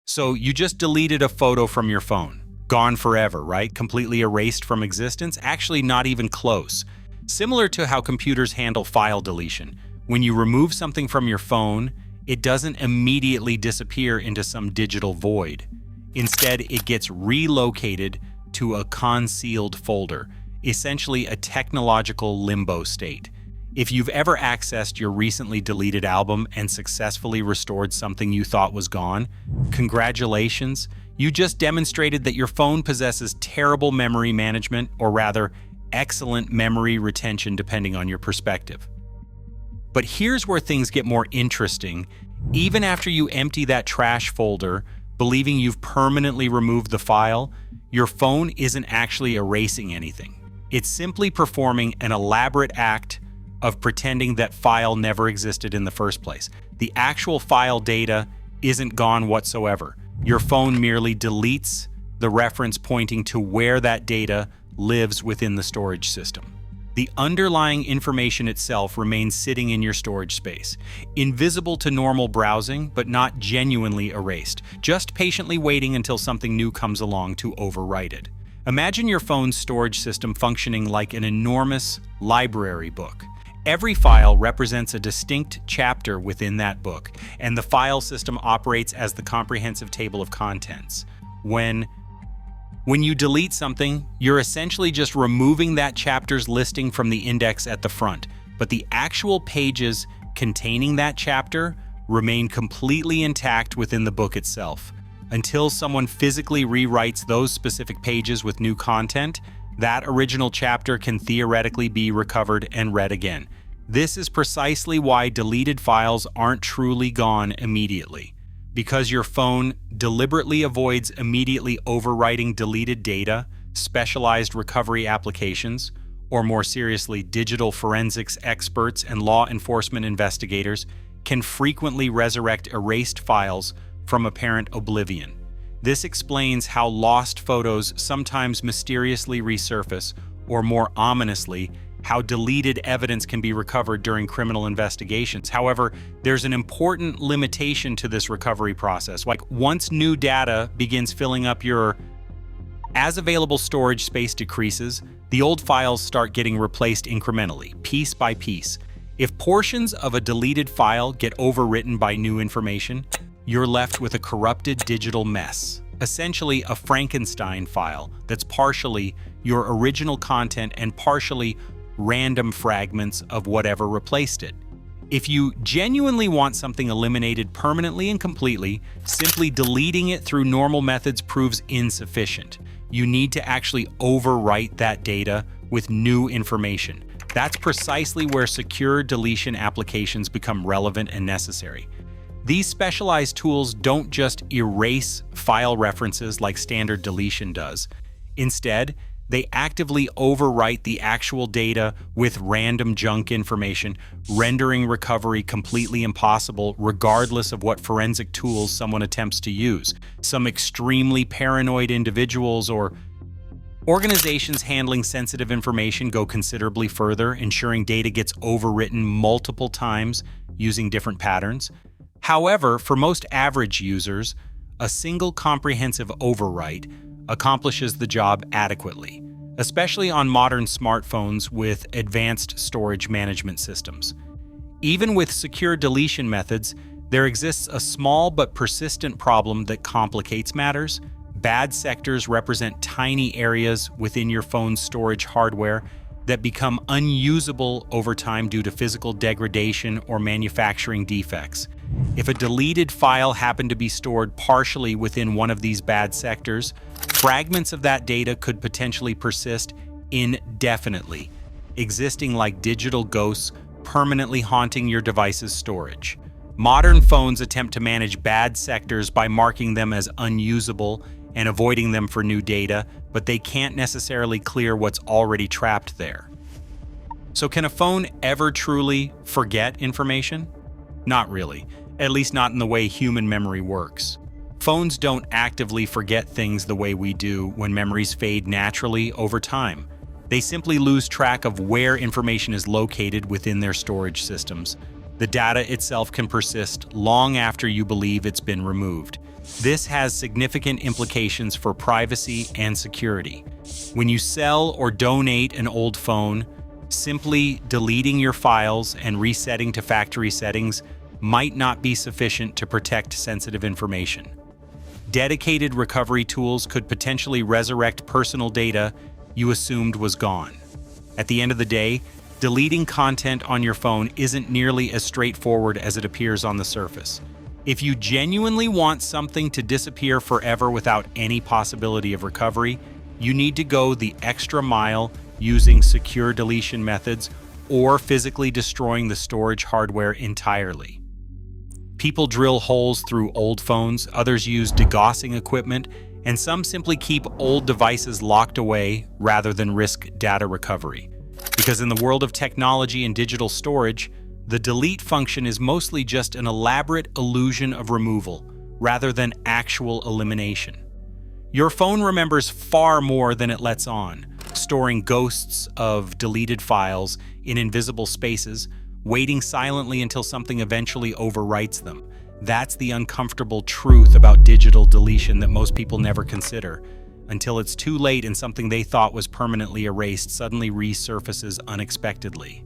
So you just deleted a photo from your phone. Gone forever, right? Completely erased from existence? Actually, not even close. Similar to how computers handle file deletion. When you remove something from your phone, it doesn't immediately disappear into some digital void. Instead, it gets relocated to a concealed folder, essentially a technological limbo state. If you've ever accessed your recently deleted album and successfully restored something you thought was gone, congratulations, you just demonstrated that your phone possesses terrible memory management, or rather, excellent memory retention depending on your perspective. But here's where things get more interesting. Even after you empty that trash folder, believing you've permanently removed the file, your phone isn't actually erasing anything. It's simply performing an elaborate act of pretending that file never existed in the first place. The actual file data isn't gone whatsoever. Your phone merely deletes the reference pointing to where that data lives within the storage system. The underlying information itself remains sitting in your storage space, invisible to normal browsing, but not genuinely erased, just patiently waiting until something new comes along to overwrite it. Imagine your phone's storage system functioning like an enormous library book. Every file represents a distinct chapter within that book, and the file system operates as the comprehensive table of contents. When you delete something, you're essentially just removing that chapter's listing from the index at the front, but the actual pages containing that chapter remain completely intact within the book itself. Until someone physically rewrites those specific pages with new content, that original chapter can theoretically be recovered and read again. This is precisely why deleted files aren't truly gone immediately. Because your phone deliberately avoids immediately overwriting deleted data, specialized recovery applications, or more seriously, digital forensics experts and law enforcement investigators can frequently resurrect erased files from apparent oblivion. This explains how lost photos sometimes mysteriously resurface, or more ominously, how deleted evidence can be recovered during criminal investigations. However, there's an important limitation to this recovery process. Like, once new data begins filling up as available storage space decreases, the old files start getting replaced incrementally, piece by piece. If portions of a deleted file get overwritten by new information, you're left with a corrupted digital mess, essentially a Frankenstein file that's partially your original content and partially random fragments of whatever replaced it. If you genuinely want something eliminated permanently and completely, simply deleting it through normal methods proves insufficient. You need to actually overwrite that data with new information. That's precisely where secure deletion applications become relevant and necessary. These specialized tools don't just erase file references like standard deletion does. Instead, they actively overwrite the actual data with random junk information, rendering recovery completely impossible regardless of what forensic tools someone attempts to use. Some extremely paranoid individuals or organizations handling sensitive information go considerably further, ensuring data gets overwritten multiple times using different patterns. However, for most average users, a single comprehensive overwrite accomplishes the job adequately, especially on modern smartphones with advanced storage management systems. Even with secure deletion methods, there exists a small but persistent problem that complicates matters. Bad sectors represent tiny areas within your phone's storage hardware that become unusable over time due to physical degradation or manufacturing defects. If a deleted file happened to be stored partially within one of these bad sectors, fragments of that data could potentially persist indefinitely, existing like digital ghosts permanently haunting your device's storage. Modern phones attempt to manage bad sectors by marking them as unusable and avoiding them for new data, but they can't necessarily clear what's already trapped there. So can a phone ever truly forget information? Not really, at least not in the way human memory works. Phones don't actively forget things the way we do when memories fade naturally over time. They simply lose track of where information is located within their storage systems. The data itself can persist long after you believe it's been removed. This has significant implications for privacy and security. When you sell or donate an old phone, simply deleting your files and resetting to factory settings might not be sufficient to protect sensitive information. Dedicated recovery tools could potentially resurrect personal data you assumed was gone. At the end of the day, deleting content on your phone isn't nearly as straightforward as it appears on the surface. If you genuinely want something to disappear forever without any possibility of recovery, you need to go the extra mile using secure deletion methods or physically destroying the storage hardware entirely. People drill holes through old phones, others use degaussing equipment, and some simply keep old devices locked away rather than risk data recovery. Because in the world of technology and digital storage, the delete function is mostly just an elaborate illusion of removal rather than actual elimination. Your phone remembers far more than it lets on, storing ghosts of deleted files in invisible spaces, waiting silently until something eventually overwrites them. That's the uncomfortable truth about digital deletion that most people never consider, until it's too late and something they thought was permanently erased suddenly resurfaces unexpectedly.